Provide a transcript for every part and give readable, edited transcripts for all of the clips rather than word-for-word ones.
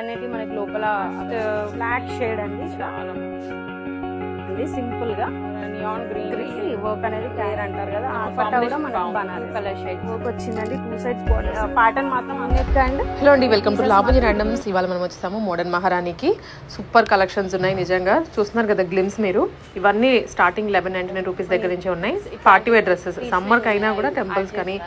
అనేది మనకి లోపల బ్లాక్ షేడ్ అండి, చాలా సింపుల్ గా నియాన్ గ్రీన్ వర్క్ అనేది క్లియర్ అంటారు కదా, ఆ పట్టా కూడా మనకి బనారస్ కలర్ షేడ్ వర్క్ వచ్చిందండి. 2 సైడ్స్ ప్యాటర్న్ మాత్రం అన్నిటికీ అండ్ హలో అండి, వెల్కమ్ టు లాభంజీ ర్యాండమ్స్. ఇవాళ మనం వచ్చేసాము మోడర్న్ మహారాణికి. సూపర్ కలెక్షన్స్ ఉన్నాయి, నిజంగా చూస్తున్నారు కదా గ్లిమ్స్ మీరు. ఇవన్నీ స్టార్టింగ్ 1199 రూపీస్ దగ్గర నుంచి ఉన్నాయి. పార్టీ వేర్ డ్రెస్సెస్, సమ్మర్కి అయినా కూడా టెంపుల్స్ కానీ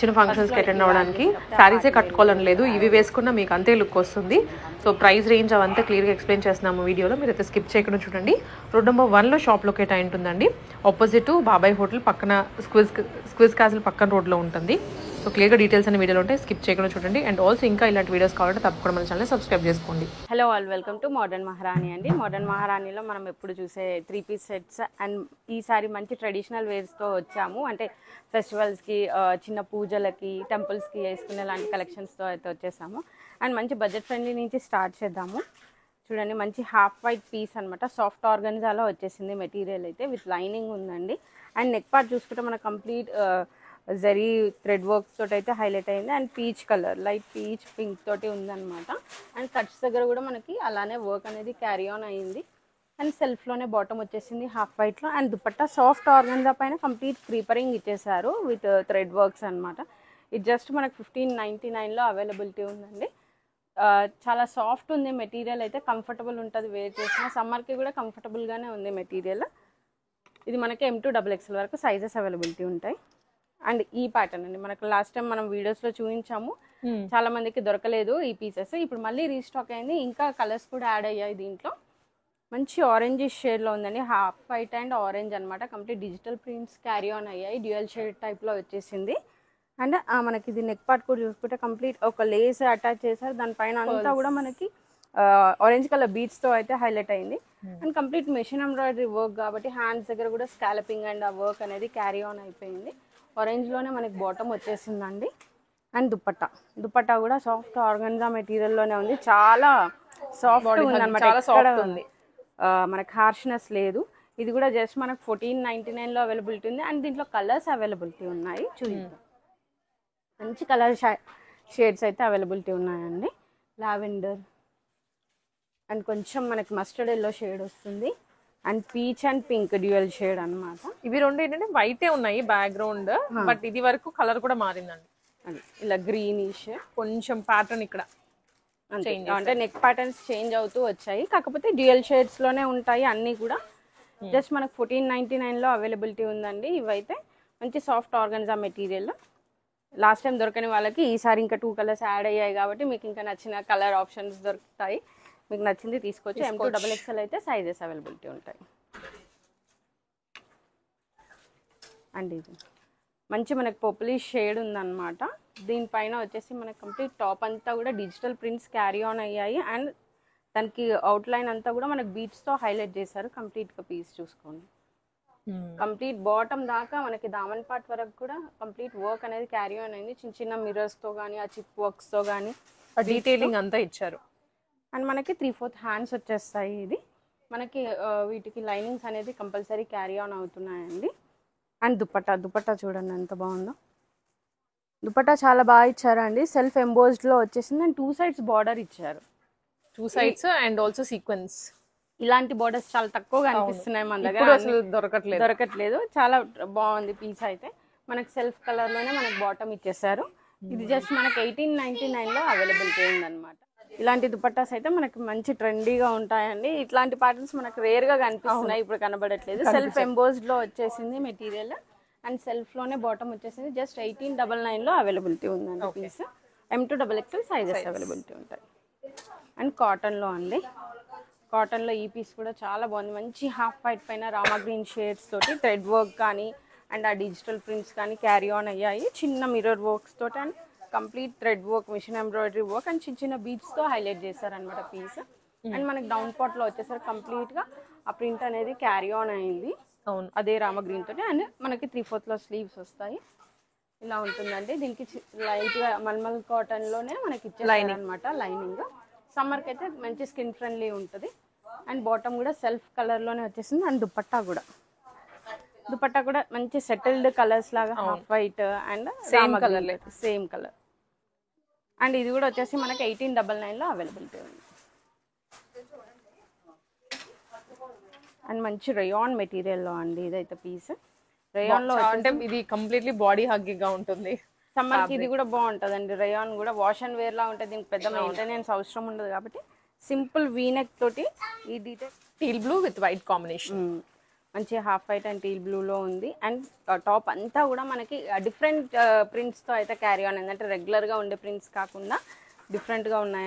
చిన్న ఫంక్షన్స్కి అటెండ్ అవ్వడానికి శారీసే కట్టుకోవాలని లేదు, ఇవి వేసుకున్నా మీకు అంతే లుక్ వస్తుంది. సో ప్రైస్ రేంజ్ అవంతా క్లియర్గా ఎక్స్ప్లెయిన్ చేస్తున్నాము వీడియోలో, మీరు అయితే స్కిప్ చేయకుండా చూడండి. రోడ్ నెంబర్ 1లో షాప్ లొకేట్ అయి ఉంటుందండి. ఆపోజిట్ బాబాయ్ హోటల్ పక్కన స్క్విజ్ క్యాసిల్ పక్కన రోడ్లో ఉంటుంది. సో క్లియర్గా డీటెయిల్స్ అనే వీడియోలో ఉంటాయి, స్కిప్ చేయకుండా చూడండి. అండ్ ఆల్సో ఇంకా ఇలాంటి వీడియోస్ కావాలంటే తప్పకుండా మన ఛానల్ సబ్స్క్రైబ్ చేసుకోండి. Hello all, welcome to modern మహారాణి అండి. మోడర్న్ మహారాణిలో మనం ఎప్పుడు చూసే 3-piece సెట్స్ అండ్ ఈసారి మంచి ట్రెడిషనల్ వేర్స్తో వచ్చాము. అంటే ఫెస్టివల్స్కి, చిన్న పూజలకి, టెంపుల్స్కి వేసుకునే లాంటి కలెక్షన్స్తో అయితే వచ్చేసాము. అండ్ మంచి బడ్జెట్ ఫ్రెండ్లీ నుంచి స్టార్ట్ చేద్దాము. చూడండి, మంచి హాఫ్ వైట్ పీస్ అనమాట, సాఫ్ట్ ఆర్గన్జాలో వచ్చేసింది మెటీరియల్ అయితే, విత్ లైనింగ్ ఉందండి. అండ్ నెక్ పార్ట్ చూసుకుంటే మనకు కంప్లీట్ జరీ థ్రెడ్ వర్క్స్ తోటి అయితే హైలైట్ అయింది. And peach colour, light peach pink తోటి ఉందన్నమాట. అండ్ కట్స్ దగ్గర కూడా మనకి అలానే వర్క్ అనేది క్యారీ ఆన్ అయ్యింది. అండ్ సెల్ఫ్లోనే బాటమ్ వచ్చేసింది హాఫ్ వైట్లో. అండ్ దుపట్టా సాఫ్ట్ ఆర్గన్జా పైన కంప్లీట్ క్రీపరింగ్ ఇచ్చేసారు విత్ థ్రెడ్ వర్క్స్ అనమాట. ఇది జస్ట్ మనకు 1599లో అవైలబిలిటీ ఉందండి. చాలా సాఫ్ట్ ఉంది మెటీరియల్ అయితే, కంఫర్టబుల్ ఉంటుంది వేర్ చేసిన. సమ్మర్కి కూడా కంఫర్టబుల్గానే ఉంది మెటీరియల్. ఇది మనకి M2XXL వరకు సైజెస్ అవైలబిలిటీ ఉంటాయి. అండ్ ఈ ప్యాటర్న్ అండి, మనకు లాస్ట్ టైం మనం వీడియోస్లో చూపించాము, చాలా మందికి దొరకలేదు ఈ పీసెస్. ఇప్పుడు మళ్ళీ రీస్టాక్ అయింది, ఇంకా కలర్స్ కూడా యాడ్ అయ్యాయి దీంట్లో. మంచి ఆరెంజ్ షేడ్లో ఉందండి, హాఫ్ వైట్ అండ్ ఆరెంజ్ అనమాట. Complete digital prints carry on అయ్యాయి, డ్యూయల్ షేడ్ టైప్లో వచ్చేసింది. అండ్ మనకి ఇది నెక్ పార్ట్ కూడా చూసుకుంటే కంప్లీట్ ఒక లేస్ అటాచ్ చేశారు, దానిపైన అంతా కూడా మనకి ఆరెంజ్ కలర్ బీడ్స్తో అయితే హైలైట్ అయింది. And complete machine embroidery work కాబట్టి హ్యాండ్స్ దగ్గర కూడా స్కాలపింగ్ అండ్ ఆ వర్క్ అనేది క్యారీ ఆన్ అయిపోయింది. ఆరెంజ్లోనే మనకి బాటమ్ వచ్చేసిందండి. అండ్ దుపట్టా కూడా సాఫ్ట్ ఆర్గన్జా మెటీరియల్లోనే ఉంది, చాలా సాఫ్ట్ ఉందన్నమాట, మనకి హార్ష్నెస్ లేదు. ఇది కూడా జస్ట్ మనకు 1499లో అవైలబిలిటీ ఉంది. అండ్ దీంట్లో కలర్స్ అవైలబిలిటీ ఉన్నాయి, చూద్దాం. మంచి కలర్ షేడ్స్ అయితే అవైలబిలిటీ ఉన్నాయండి. లావెండర్ అండ్ కొంచెం మనకి మస్టర్డ్ ఎల్లో షేడ్ వస్తుంది. And peach and pink dual shade అనమాట. ఇవి రెండు ఏంటంటే వైటే ఉన్నాయి బ్యాక్గ్రౌండ్, బట్ ఇది వరకు కలర్ కూడా మారిందండి. అది ఇలా గ్రీనిష్, కొంచెం ప్యాటర్న్ ఇక్కడ అంటే నెక్ ప్యాటర్న్స్ చేంజ్ అవుతూ వచ్చాయి, కాకపోతే డ్యూయల్ షేడ్స్లోనే ఉంటాయి అన్నీ కూడా. జస్ట్ మనకు 1499లో అవైలబిలిటీ ఉందండి. ఇవైతే మంచి soft organza material. Last time దొరకని వాళ్ళకి ఈసారి ఇంకా 2 కలర్స్ యాడ్ అయ్యాయి కాబట్టి మీకు ఇంకా నచ్చిన కలర్ ఆప్షన్స్ దొరుకుతాయి, మీకు నచ్చింది తీసుకోవచ్చు. M2XXL అయితే సైజెస్ అవైలబిలిటీ ఉంటాయి. అండ్ ఇది మంచి మనకి పర్పులిష్ షేడ్ ఉందన్నమాట. దీనిపైన వచ్చేసి మనకి కంప్లీట్ టాప్ అంతా కూడా డిజిటల్ ప్రింట్స్ క్యారీ ఆన్ అయ్యాయి. అండ్ దానికి అవుట్లైన్ అంతా కూడా మనకి బీట్స్తో హైలైట్ చేశారు. కంప్లీట్గా పీస్ చూసుకోండి, కంప్లీట్ బాటమ్ దాకా మనకి దామన్ పార్ట్ వరకు కూడా కంప్లీట్ వర్క్ అనేది క్యారీ ఆన్ అయింది. చిన్న చిన్న మిర్రర్స్తో కానీ, ఆ చిప్ వర్క్స్తో కానీ డీటెయిలింగ్ అంతా ఇచ్చారు. అండ్ మనకి 3/4 హ్యాండ్స్ వచ్చేస్తాయి. ఇది మనకి వీటికి లైనింగ్స్ అనేది కంపల్సరీ క్యారీ ఆన్ అవుతున్నాయండి. అండ్ దుపట్టా చూడండి ఎంత బాగుందో. దుపట్టా చాలా బాగా ఇచ్చారండి, సెల్ఫ్ ఎంబోస్డ్లో వచ్చేసింది. అండ్ 2 సైడ్స్ బార్డర్ ఇచ్చారు, 2 సైడ్స్ అండ్ ఆల్సో సీక్వెన్స్. ఇలాంటి బార్డర్స్ చాలా తక్కువగా అనిపిస్తున్నాయి మన దగ్గర, అసలు దొరకట్లేదు. చాలా బాగుంది పీస్ అయితే. మనకి సెల్ఫ్ కలర్లోనే మనకి బాటమ్ ఇచ్చేసారు. ఇది జస్ట్ మనకి 1899లో అవైలబిలిటీ ఉందన్నమాట. ఇలాంటి దుపట్టాస్ అయితే మనకి మంచి ట్రెండీగా ఉంటాయండి. ఇట్లాంటి ప్యాటర్న్స్ మనకు రేర్గా కనిపిస్తున్నాయి, ఇప్పుడు కనబడట్లేదు. సెల్ఫ్ ఎంబోస్డ్లో వచ్చేసింది మెటీరియల్. అండ్ సెల్ఫ్లోనే బాటమ్ వచ్చేసింది. జస్ట్ 1899లో అవైలబిలిటీ ఉందండి పీస్. M2XXL సైజెస్ అవైలబిలిటీ ఉంటాయి. అండ్ కాటన్లో అండి, కాటన్లో ఈ పీస్ కూడా చాలా బాగుంది. మంచి హాఫ్ వైట్ పైన రామా గ్రీన్ షేడ్స్ తోటి థ్రెడ్ వర్క్ కానీ అండ్ ఆ డిజిటల్ ప్రింట్స్ కానీ క్యారీ ఆన్ అయ్యాయి. చిన్న మిర్రర్ వర్క్స్ తోటి and complete thread work, machine embroidery work and చిన్న చిన్న బీడ్స్తో హైలైట్ చేశారనమాట పీస్. అండ్ మనకి డౌన్ పార్ట్లో వచ్చేసరి కంప్లీట్గా ఆ ప్రింట్ అనేది క్యారీ ఆన్ అయింది. అవును, అదే రామ గ్రీన్ తోటి. అండ్ మనకి 3/4లో స్లీవ్స్ వస్తాయి. ఇలా ఉంటుందండి. దీనికి లైట్గా మల్మల్ కాటన్లోనే మనకి ఇచ్చేసారు అనమాట లైనింగ్. సమ్మర్కి అయితే మంచి స్కిన్ ఫ్రెండ్లీ ఉంటుంది. అండ్ బాటమ్ కూడా సెల్ఫ్ కలర్లోనే వచ్చేసింది. అండ్ దుపట్టా కూడా మంచి సెటిల్డ్ కలర్స్ లాగా half white and same colour. And ఇది కూడా వచ్చేసి మనకి 1899లో అవైలబిలిటీ ఉంది. అండ్ మంచి రేయాన్ మెటీరియల్లో అండి ఇదైతే పీస్. రేయాన్లో అంటే ఇది కంప్లీట్లీ బాడీ హగ్గిగా ఉంటుంది. సమ్మర్కి ఇది కూడా బాగుంటుందండి. రేయాన్ కూడా వాష్ అండ్ వేర్ లా ఉంటుంది, దీనికి పెద్ద మెయింటెనెన్స్ అవసరం ఉండదు కాబట్టి సింపుల్ వీనెక్ తోటి ఈ detail teal blue with white combination, మంచి హాఫ్ వైట్ అండ్ టీల్ బ్లూలో ఉంది. అండ్ టాప్ అంతా కూడా మనకి డిఫరెంట్ ప్రింట్స్తో అయితే క్యారీ ఆన్, ఏంటంటే రెగ్యులర్గా ఉండే ప్రింట్స్ కాకుండా డిఫరెంట్గా ఉన్నాయి,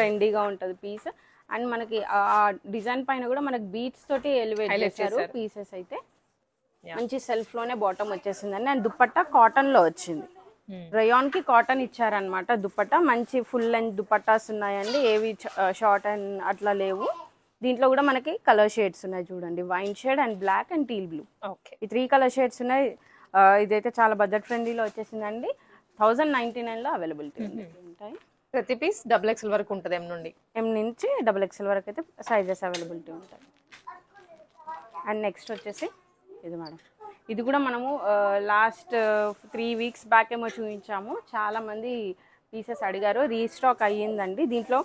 ట్రెండీగా ఉంటుంది పీస్. అండ్ మనకి ఆ డిజైన్ పైన కూడా మనకి బీట్స్ తోటి ఎలివేట్ చేశారు పీసెస్ అయితే. మంచి సెల్ఫ్ లోనే బాటమ్ వచ్చేసిందండి. అండ్ దుపట్టా కాటన్ లో వచ్చింది. రేయాన్ కి కాటన్ ఇచ్చారనమాట దుపట్టా. మంచి ఫుల్ లెంత్ దుపట్టాస్ ఉన్నాయండి, ఏవి షార్ట్ అండ్ అట్లా లేవు. దీంట్లో కూడా మనకి కలర్ షేడ్స్ ఉన్నాయి చూడండి, wine shade and black and teal blue. Okay, ఈ 3 కలర్ షేడ్స్ ఉన్నాయి. ఇదైతే చాలా బడ్జెట్ ఫ్రెండ్లీలో వచ్చేసిందండి. 1099లో అవైలబిలిటీ ఉంటాయి. ప్రతి పీస్ XXL వరకు ఉంటుంది. ఎం నుంచి XXL వరకు అయితే సైజెస్ అవైలబిలిటీ ఉంటాయి. అండ్ నెక్స్ట్ వచ్చేసి ఇది మేడం, ఇది కూడా మనము లాస్ట్ 3 వీక్స్ బ్యాక్ ఏమో చూపించాము, చాలా మంది పీసెస్ అడిగారు, రీస్టాక్ అయ్యిందండి. దీంట్లో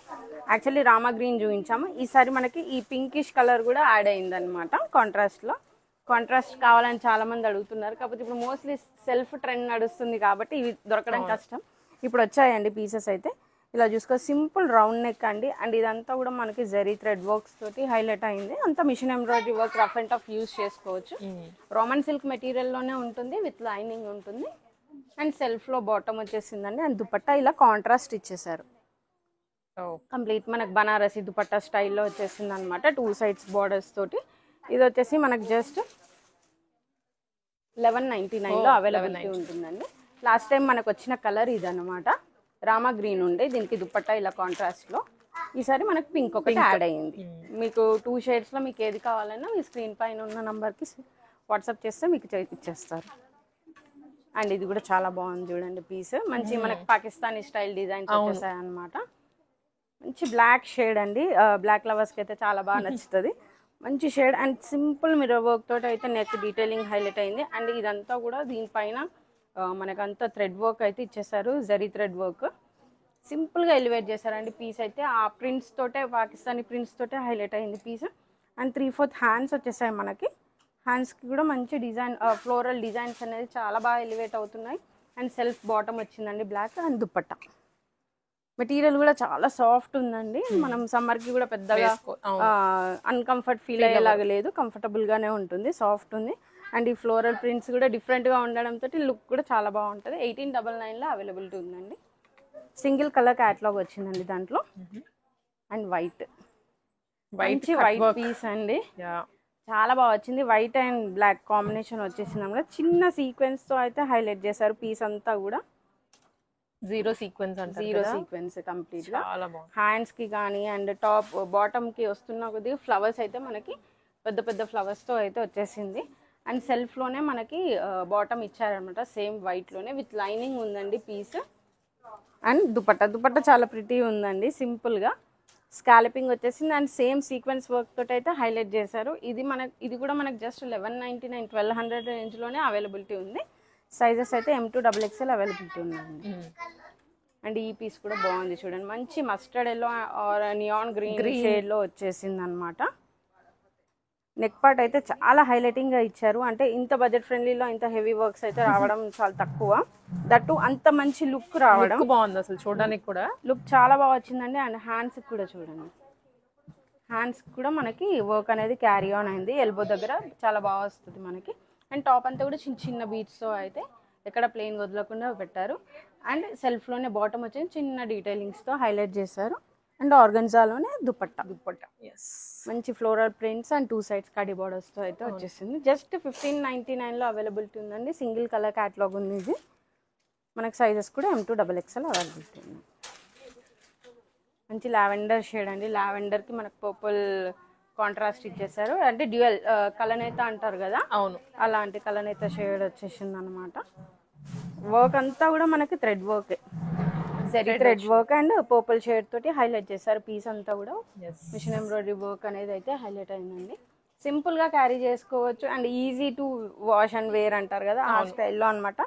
యాక్చువల్లీ రామా గ్రీన్ చూపించాము, ఈసారి మనకి ఈ పింకిష్ కలర్ కూడా యాడ్ అయిందనమాట కాంట్రాస్ట్లో. కాంట్రాస్ట్ కావాలని చాలా మంది అడుగుతున్నారు, కాకపోతే ఇప్పుడు మోస్ట్లీ సెల్ఫ్ ట్రెండ్ నడుస్తుంది కాబట్టి ఇవి దొరకడం కష్టం. ఇప్పుడు వచ్చాయండి పీసెస్ అయితే. ఇలా చూసుకో, సింపుల్ రౌండ్ నెక్ అండి. అండ్ ఇదంతా కూడా మనకి జరీ థ్రెడ్ వర్క్స్ తోటి హైలైట్ అయింది. అంతా machine embroidery work, rough and tough use చేసుకోవచ్చు. రోమన్ సిల్క్ మెటీరియల్లోనే ఉంటుంది, విత్ లైనింగ్ ఉంటుంది. అండ్ సెల్ఫ్లో బాటమ్ వచ్చేసిందండి. అండ్ దుపట్టా ఇలా కాంట్రాస్ట్ ఇచ్చేసారు కంప్లీట్. మనకు బనారసి దుపట్టా స్టైల్లో వచ్చేసింది అనమాట, 2 సైడ్స్ బార్డర్స్ తోటి. ఇది వచ్చేసి మనకు జస్ట్ 1199లో అవైలబిలిటీ ఉంటుందండి. లాస్ట్ టైం మనకు వచ్చిన కలర్ ఇదన్నమాట, రామా గ్రీన్ ఉండే, దీనికి దుపట్టా ఇలా కాంట్రాస్ట్లో. ఈసారి మనకు పింక్ ఒకటి యాడ్ అయ్యింది. మీకు 2 షేడ్స్లో మీకు ఏది కావాలన్నా మీ స్క్రీన్ పైన ఉన్న నంబర్కి వాట్సాప్ చేస్తే మీకు ఇచ్చేస్తారు. అండ్ ఇది కూడా చాలా బాగుంది చూడండి పీస్, మంచి మనకి పాకిస్తానీ స్టైల్ డిజైన్స్ వచ్చేసాయి అనమాట. మంచి బ్లాక్ షేడ్ అండి, బ్లాక్ లవర్స్కి అయితే చాలా బాగా నచ్చుతుంది. మంచి shade and simple mirror work తోటి అయితే నెక్ డీటెయిలింగ్ హైలైట్ అయింది. అండ్ ఇదంతా కూడా దీనిపైన మనకంతా థ్రెడ్ వర్క్ అయితే ఇచ్చేసారు, జరీ థ్రెడ్ వర్క్. సింపుల్గా ఎలివేట్ చేశారండి పీస్ అయితే. ఆ ప్రింట్స్ తోటే, పాకిస్తానీ ప్రింట్స్ తోటే హైలైట్ అయింది పీస్. అండ్ 3/4 హ్యాండ్స్ వచ్చేసాయి మనకి. హ్యాండ్స్కి కూడా మంచి డిజైన్, ఫ్లోరల్ డిజైన్స్ అనేది చాలా బాగా ఎలివేట్ అవుతున్నాయి. అండ్ సెల్ఫ్ బాటమ్ వచ్చిందండి బ్లాక్. అండ్ దుపట్టా మెటీరియల్ కూడా చాలా సాఫ్ట్ ఉందండి. మనం సమ్మర్కి కూడా పెద్దగా అన్కంఫర్ట్ ఫీల్ అయ్యేలాగా లేదు, కంఫర్టబుల్గానే ఉంటుంది, సాఫ్ట్ ఉంది. అండ్ ఈ ఫ్లోరల్ ప్రింట్స్ కూడా డిఫరెంట్గా ఉండడంతో లుక్ కూడా చాలా బాగుంటుంది. 1899లో అవైలబిలిటీ ఉందండి. సింగిల్ కలర్ క్యాటలాగ్ వచ్చిందండి దాంట్లో. అండ్ వైట్ పీస్ అండి, చాలా బాగా వచ్చింది. వైట్ అండ్ బ్లాక్ కాంబినేషన్ వచ్చేసింది అన్నమాట. చిన్న సీక్వెన్స్తో అయితే హైలైట్ చేశారు పీస్ అంతా కూడా. జీరో సీక్వెన్స్ కంప్లీట్ గా హ్యాండ్స్ కి కానీ అండ్ టాప్ బాటమ్ కి వస్తున్న కొద్దిగా ఫ్లవర్స్ అయితే మనకి పెద్ద పెద్ద ఫ్లవర్స్ తో అయితే వచ్చేసింది. అండ్ సెల్ఫ్ లోనే మనకి బాటమ్ ఇచ్చారనమాట, సేమ్ వైట్ లోనే విత్ లైనింగ్ ఉందండి పీస్. అండ్ దుపట్టా చాలా ప్రిటీ ఉందండి, సింపుల్ గా స్కాలపింగ్ వచ్చేసింది. అండ్ సేమ్ సీక్వెన్స్ వర్క్ తోటి అయితే హైలైట్ చేశారు. ఇది కూడా మనకి జస్ట్ 1199 1200 రేంజ్ లోనే అవైలబిలిటీ ఉంది. సైజెస్ అయితే M to XXL అవైలబిలిటీ ఉందండి. అండ్ ఈ పీస్ కూడా బాగుంది చూడండి, మంచి mustard yellow or neon green షేడ్లో వచ్చేసింది అనమాట. నెక్ పార్ట్ అయితే చాలా హైలైటింగ్గా ఇచ్చారు. అంటే ఇంత బడ్జెట్ ఫ్రెండ్లీలో ఇంత హెవీ వర్క్స్ అయితే రావడం చాలా తక్కువ, దట్టు అంత మంచి లుక్ రావడం బాగుంది. అసలు చూడడానికి కూడా లుక్ చాలా బాగా వచ్చిందండి. అండ్ హ్యాండ్స్ కూడా చూడండి, హ్యాండ్స్ కూడా మనకి వర్క్ అనేది క్యారీ ఆన్ అయింది, ఎల్బో దగ్గర చాలా బాగా వస్తుంది మనకి. అండ్ టాప్ అంతా కూడా చిన్న చిన్న బీట్స్తో అయితే ఎక్కడ ప్లెయిన్ వదలకుండా పెట్టారు. అండ్ సెల్ఫ్లోనే బాటమ్ వచ్చి చిన్న డీటెయిలింగ్స్తో హైలైట్ చేశారు. అండ్ ఆర్గన్జాలోనే దుపట్టా మంచి ఫ్లోరల్ ప్రింట్స్ అండ్ 2 సైడ్స్ కడి బార్డర్స్తో అయితే వచ్చేసింది. జస్ట్ 1599లో అవైలబిలిటీ ఉందండి. సింగిల్ కలర్ క్యాటలాగ్ ఉంది ఇది. మనకి సైజెస్ కూడా M to XXL అవైలబిలిటీ ఉంది. మంచి లావెండర్ షేడ్ అండి, లావెండర్కి మనకు పర్పుల్ కాంట్రాస్ట్ ఇచ్చేసారు. అంటే డ్యూయల్ కలనేత అంటారు కదా, అవును, అలాంటి కలనేత షేడ్ వచ్చేసింది అనమాట. వర్క్ అంతా కూడా మనకి thread work, thread work and purple shade తోటి హైలైట్ చేశారు పీస్ అంతా కూడా. మిషన్ ఎంబ్రాయిడరీ వర్క్ అనేది అయితే హైలైట్ అయిందండి. సింపుల్ గా క్యారీ చేసుకోవచ్చు and easy to wash and wear అంటారు కదా, ఆ స్టైల్లో అనమాట.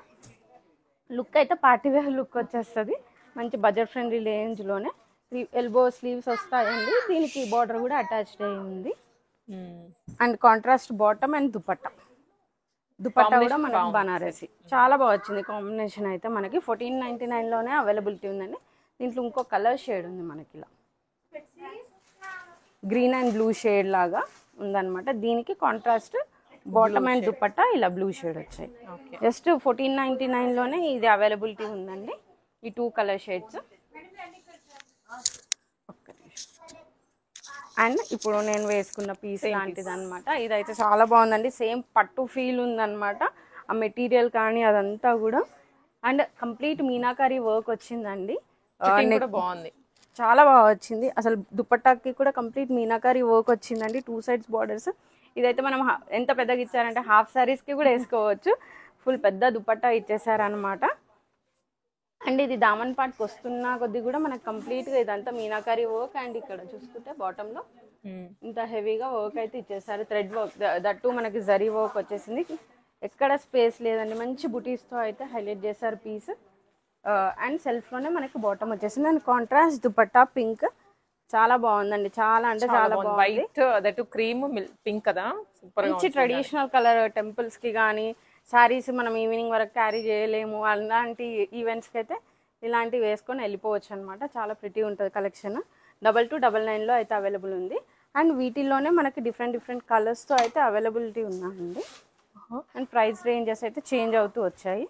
లుక్ అయితే పార్టీ వేర్ లుక్ వచ్చేస్తుంది. మంచి బడ్జెట్ ఫ్రెండ్లీ రేంజ్లోనే ఎల్బో స్లీవ్స్ వస్తాయండి. దీనికి బార్డర్ కూడా అటాచ్డ్ అయి ఉంది. And contrast bottom and dupatta కూడా మనకి బనారసి చాలా బాగా వచ్చింది కాంబినేషన్. అయితే మనకి 1499లోనే అవైలబిలిటీ ఉందండి. దీంట్లో ఇంకో కలర్ షేడ్ ఉంది మనకి, ఇలా గ్రీన్ అండ్ బ్లూ షేడ్ లాగా ఉందన్నమాట. దీనికి కాంట్రాస్ట్ బాటమ్ అండ్ దుపట్టా ఇలా బ్లూ షేడ్ వచ్చాయి. జస్ట్ 1499లోనే ఇది అవైలబిలిటీ ఉందండి, ఈ 2 కలర్ షేడ్స్. అండ్ ఇప్పుడు నేను వేసుకున్న పీస్ లాంటిది అనమాట. ఇదైతే చాలా బాగుందండి, సేమ్ పట్టు ఫీల్ ఉందన్నమాట. ఆ మెటీరియల్ కానీ అదంతా కూడా. అండ్ కంప్లీట్ మీనాకారి వర్క్ వచ్చిందండి, బాగుంది, చాలా బాగా వచ్చింది. అసలు దుపట్టాకి కూడా కంప్లీట్ మీనాకారి వర్క్ వచ్చిందండి, 2 సైడ్స్ బార్డర్స్. ఇదైతే మనం ఎంత పెద్దగా ఇచ్చారంటే హాఫ్ సారీస్కి కూడా వేసుకోవచ్చు. ఫుల్ పెద్ద దుపట్టా ఇచ్చేసారనమాట. అండ్ ఇది దామన్ పార్ట్కి వస్తున్న కొద్ది కూడా మనకు కంప్లీట్గా ఇదంతా మీనాకారి వర్క్. అండ్ ఇక్కడ చూసుకుంటే బాటంలో ఇంత హెవీగా వర్క్ అయితే ఇచ్చేసారు, థ్రెడ్ వర్క్, దట్టు మనకి జరీ వర్క్ వచ్చేసింది. ఎక్కడ స్పేస్ లేదండి, మంచి బుటీస్తో అయితే హైలైట్ చేశారు పీస్. అండ్ సెల్ఫ్లోనే మనకి బాటమ్ వచ్చేసింది. అండ్ కాంట్రాస్ట్ దుపట్టా పింక్ చాలా బాగుందండి, చాలా అంటే చాలా బాగుంది. వైట్ దట్ క్రీమ్ పింక్ కదా, మంచి ట్రెడిషనల్ కలర్. టెంపుల్స్కి కానీ శారీస్ మనం ఈవినింగ్ వరకు క్యారీ చేయలేము, అలాంటి ఈవెంట్స్కి అయితే ఇలాంటివి వేసుకొని వెళ్ళిపోవచ్చు అనమాట. చాలా ప్రిటీ ఉంటుంది కలెక్షన్. 2299లో అయితే అవైలబుల్ ఉంది. అండ్ వీటిల్లోనే మనకి డిఫరెంట్ కలర్స్తో అయితే అవైలబిలిటీ ఉన్నాయండి. అండ్ ప్రైస్ రేంజెస్ అయితే చేంజ్ అవుతూ వచ్చాయి.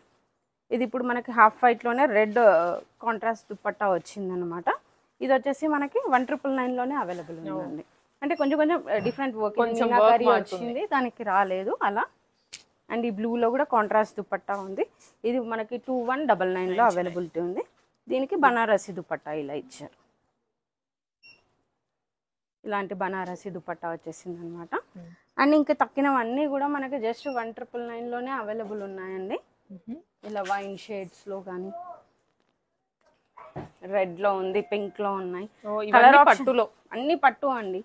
ఇది ఇప్పుడు మనకి హాఫ్ వైట్లోనే రెడ్ కాంట్రాస్ట్ దుపట్టా వచ్చిందనమాట. ఇది వచ్చేసి మనకి 1999లోనే అవైలబుల్ ఉందండి. అంటే కొంచెం డిఫరెంట్ వర్క్ వచ్చింది, దానికి రాలేదు అలా. అండ్ ఈ బ్లూలో కూడా కాంట్రాస్ట్ దుపట్టా ఉంది. ఇది మనకి 2199లో అవైలబిలిటీ ఉంది. దీనికి బనారసి దుపట్టా ఇలా ఇచ్చారు, ఇలాంటి బనారసి దుపట్టా వచ్చేసింది అనమాట. అండ్ ఇంకా తక్కినవన్నీ కూడా మనకి జస్ట్ 1999లోనే అవైలబుల్ ఉన్నాయండి. ఇలా వైన్ షేడ్స్లో కానీ రెడ్లో ఉంది, పింక్లో ఉన్నాయి. కలర్ పట్టులో అన్ని పట్టు అండి,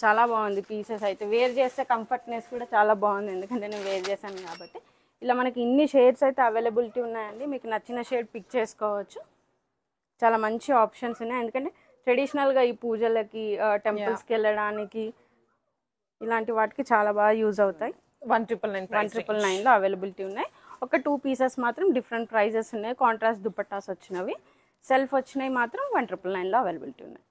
చాలా బాగుంది పీసెస్ అయితే. వేర్ చేస్తే కంఫర్ట్నెస్ కూడా చాలా బాగుంది, ఎందుకంటే నేను వేర్ చేశాను కాబట్టి. ఇలా మనకి ఇన్ని షేడ్స్ అయితే అవైలబిలిటీ ఉన్నాయండి, మీకు నచ్చిన షేడ్ పిక్ చేసుకోవచ్చు. చాలా మంచి ఆప్షన్స్ ఉన్నాయి, ఎందుకంటే ట్రెడిషనల్గా ఈ పూజలకి టెంపుల్స్కి వెళ్ళడానికి ఇలాంటి వాటికి చాలా బాగా యూజ్ అవుతాయి. 1999లో అవైలబిలిటీ ఉన్నాయి. ఒక 2 పీసెస్ మాత్రం డిఫరెంట్ ప్రైజెస్ ఉన్నాయి. కాంట్రాస్ట్ దుపట్టాస్ వచ్చినవి, సెల్ఫ్ వచ్చినవి మాత్రం 1999లో అవైలబిలిటీ ఉన్నాయి.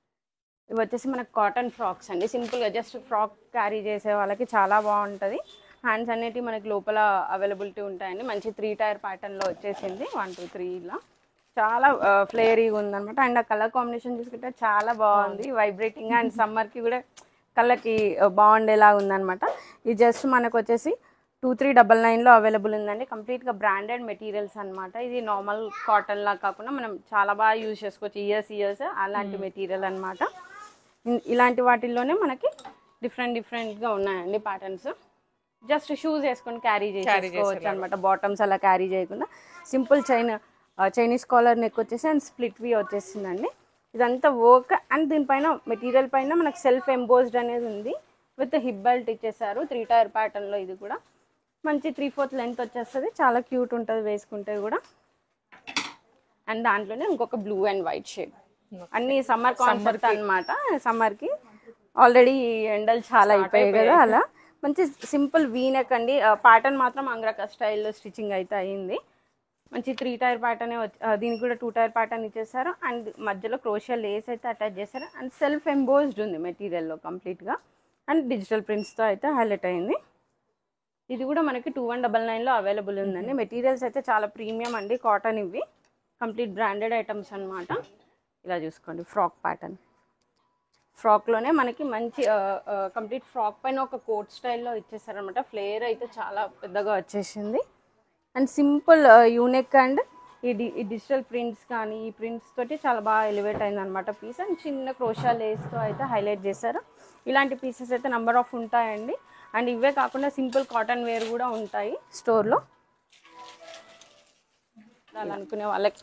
ఇవి వచ్చేసి మనకు కాటన్ ఫ్రాక్స్ అండి, సింపుల్గా జస్ట్ ఫ్రాక్ క్యారీ చేసే వాళ్ళకి చాలా బాగుంటుంది. హ్యాండ్స్ అనేటివి మనకి లోపల అవైలబిలిటీ ఉంటాయండి. మంచి 3 టైర్ ప్యాటర్న్లో వచ్చేసింది, 1 2 3 ఇలా చాలా ఫ్లేరీగా ఉందన్నమాట. అండ్ ఆ కలర్ కాంబినేషన్ చూసుకుంటే చాలా బాగుంది, వైబ్రేటింగ్. అండ్ సమ్మర్కి కూడా కళ్ళకి బాగుండేలా ఉందన్నమాట. ఇది జస్ట్ మనకు వచ్చేసి 2399లో అవైలబుల్ ఉందండి. కంప్లీట్గా బ్రాండెడ్ మెటీరియల్స్ అనమాట. ఇది నార్మల్ కాటన్ లా కాకుండా మనం చాలా బాగా యూజ్ చేసుకోవచ్చు, ఇయర్స్ అలాంటి మెటీరియల్ అనమాట. ఇలాంటి వాటిల్లోనే మనకి డిఫరెంట్గా ఉన్నాయండి ప్యాటర్న్స్. జస్ట్ షూస్ వేసుకొని క్యారీ చేసుకోవచ్చు అనమాట. బాటమ్స్ అలా క్యారీ చేయకుండా సింపుల్ చైనీస్ కాలర్ నెక్ వచ్చేసి అండ్ స్ప్లిట్ వి వచ్చేసిందండి. ఇదంతా వర్క్. అండ్ దీనిపైన మెటీరియల్ పైన మనకు సెల్ఫ్ ఎంబోస్డ్ అనేది ఉంది, విత్ హిప్ బెల్ట్ ఇచ్చేసారు 3 టైర్ ప్యాటర్న్లో. ఇది కూడా మంచి 3/4 లెంత్ వచ్చేస్తుంది, చాలా క్యూట్ ఉంటుంది వేసుకుంటే కూడా. అండ్ దాంట్లోనే ఇంకొక బ్లూ అండ్ వైట్ షేడ్, అన్ని సమ్మర్ కాన్సెప్ట్ అనమాట. సమ్మర్కి ఆల్రెడీ ఎండలు చాలా అయిపోయాయి కదా, అలా మంచి సింపుల్ వీనెక్ అండి. ప్యాటర్న్ మాత్రం అంగ్రక స్టైల్లో స్టిచ్చింగ్ అయితే అయింది. మంచి 3 టైర్ ప్యాటర్నే దీనికి కూడా 2 టైర్ ప్యాటర్న్ ఇచ్చేసారు. అండ్ మధ్యలో క్రోషియా లేస్ అయితే అటాచ్ చేశారు. అండ్ సెల్ఫ్ ఎంబోస్డ్ ఉంది మెటీరియల్లో కంప్లీట్గా. అండ్ డిజిటల్ ప్రింట్స్తో అయితే హైలైట్ అయింది. ఇది కూడా మనకి 2199లో అవైలబుల్ ఉందండి. మెటీరియల్స్ అయితే చాలా ప్రీమియం అండి, కాటన్ ఇవి కంప్లీట్ బ్రాండెడ్ ఐటమ్స్ అనమాట. ఇలా చూసుకోండి, ఫ్రాక్ ప్యాటర్న్. ఫ్రాక్లోనే మనకి మంచి కంప్లీట్ ఫ్రాక్ పైన ఒక కోట్ స్టైల్లో ఇచ్చేసారనమాట. ఫ్లేర్ అయితే చాలా పెద్దగా వచ్చేసింది. అండ్ సింపుల్ యూనిక్ అండ్ ఈ డిజిటల్ ప్రింట్స్ కానీ ఈ ప్రింట్స్ తోటి చాలా బాగా ఎలివేట్ అయింది అనమాట పీస్. అండ్ చిన్న క్రోషా లేస్తో అయితే హైలైట్ చేశారు. ఇలాంటి పీసెస్ అయితే నెంబర్ ఆఫ్ ఉంటాయండి. అండ్ ఇవే కాకుండా సింపుల్ కాటన్ వేర్ కూడా ఉంటాయి స్టోర్లో. అలా అనుకునే వాళ్ళకి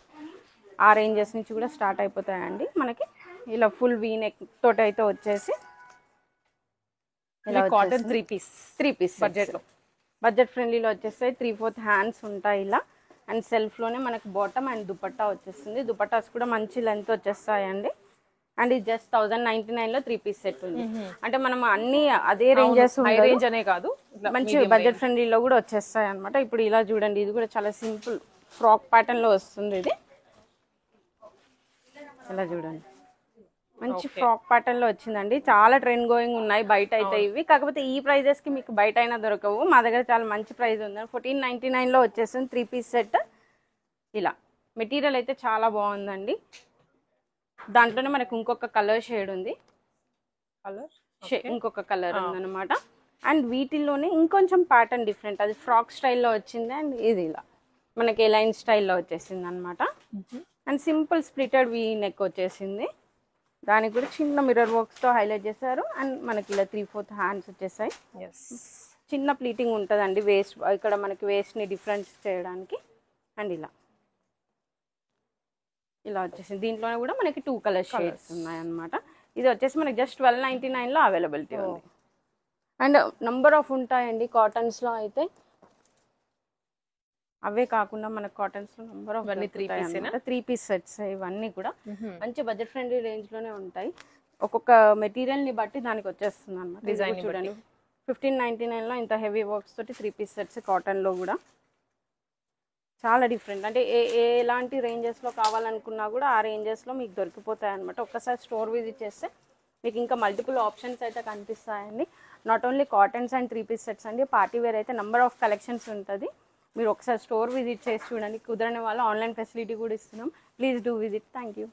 ఆ రేంజెస్ నుంచి కూడా స్టార్ట్ అయిపోతాయండి మనకి. ఇలా ఫుల్ వీ నెక్ తోటి అయితే వచ్చేసి ఇలా కాటన్ 3 పీస్ బడ్జెట్ ఫ్రెండ్లీలో వచ్చేస్తాయి. 3/4 హ్యాండ్స్ ఉంటాయి ఇలా. అండ్ సెల్ఫ్లోనే మనకి బాటమ్ అండ్ దుపట్టా వచ్చేస్తుంది. దుపట్టాస్ కూడా మంచి లెంత్ వచ్చేస్తాయండి. అండ్ ఇది జస్ట్ 1099లో 3 పీస్ సెట్ ఉంది. అంటే మనం అన్ని అదే రేంజెస్ హై రేంజ్ అనే కాదు, మంచి బడ్జెట్ ఫ్రెండ్లీలో కూడా వచ్చేస్తాయి అనమాట. ఇప్పుడు ఇలా చూడండి, ఇది కూడా చాలా సింపుల్ ఫ్రాక్ ప్యాటర్న్ లో వస్తుంది. ఇది ఇలా చూడండి, మంచి ఫ్రాక్ ప్యాటర్న్ లో వచ్చిందండి. చాలా ట్రెండ్ గోయింగ్ ఉన్నాయి బయట అయితే ఇవి. కాకపోతే ఈ ప్రైజెస్ కి మీకు బయట అయినా దొరకవు, మా దగ్గర చాలా మంచి ప్రైస్ ఉంది. 1499లో వచ్చేస్తుంది 3 పీస్ సెట్. ఇలా మెటీరియల్ అయితే చాలా బాగుందండి. దాంట్లోనే మనకు ఇంకొక కలర్ షేడ్ ఉంది, ఇంకొక కలర్ ఉందన్నమాట. అండ్ వీటిల్లోనే ఇంకొంచెం ప్యాటర్న్ డిఫరెంట్, అది ఫ్రాక్ స్టైల్లో వచ్చింది. అండ్ ఇది ఇలా మనకి లైన్ స్టైల్లో వచ్చేసింది అనమాట. And simple splitted V neck వచ్చేసింది. దానికి కూడా చిన్న మిర్రర్ వర్క్స్తో హైలైట్ చేశారు. అండ్ మనకి ఇలా 3/4 హ్యాండ్స్ వచ్చేసాయి. చిన్న ప్లీటింగ్ ఉంటుందండి వేస్ట్, ఇక్కడ మనకి వేస్ట్ని డిఫరెన్స్ చేయడానికి. అండ్ ఇలా వచ్చేసింది. దీంట్లోనే కూడా మనకి 2 కలర్ షేడ్స్ ఉన్నాయన్నమాట. ఇది వచ్చేసి మనకి జస్ట్ 1299లో అవైలబిలిటీ ఉంది. అండ్ నంబర్ ఆఫ్ ఉంటాయండి కాటన్స్లో అయితే. అవే కాకుండా మనకు కాటన్స్లో నంబర్ ఆఫ్ 3 పీస్ సెట్స్ ఇవన్నీ కూడా మంచి బడ్జెట్ ఫ్రెండ్లీ రేంజ్లోనే ఉంటాయి. ఒక్కొక్క మెటీరియల్ని బట్టి దానికి వచ్చేస్తుంది అనమాట. డిజైన్ చూడండి, 1599లో ఇంత హెవీ వర్క్స్ తోటి 3 పీస్ సెట్స్ కాటన్లో కూడా చాలా డిఫరెంట్. అంటే ఎలాంటి రేంజెస్లో కావాలనుకున్నా కూడా ఆ రేంజెస్లో మీకు దొరికిపోతాయి అనమాట. ఒక్కసారి స్టోర్ విజిట్ చేస్తే మీకు ఇంకా మల్టిపుల్ ఆప్షన్స్ అయితే కనిపిస్తాయండి. Not only cottons and 3 piece sets అండి, పార్టీ వేర్ అయితే నెంబర్ ఆఫ్ కలెక్షన్స్ ఉంటుంది. మీరు ఒకసారి స్టోర్ విజిట్ చేసి చూడండి. కుదరని వాళ్ళు ఆన్లైన్ ఫెసిలిటీ కూడా ఇస్తున్నాం. Please do visit. Thank you.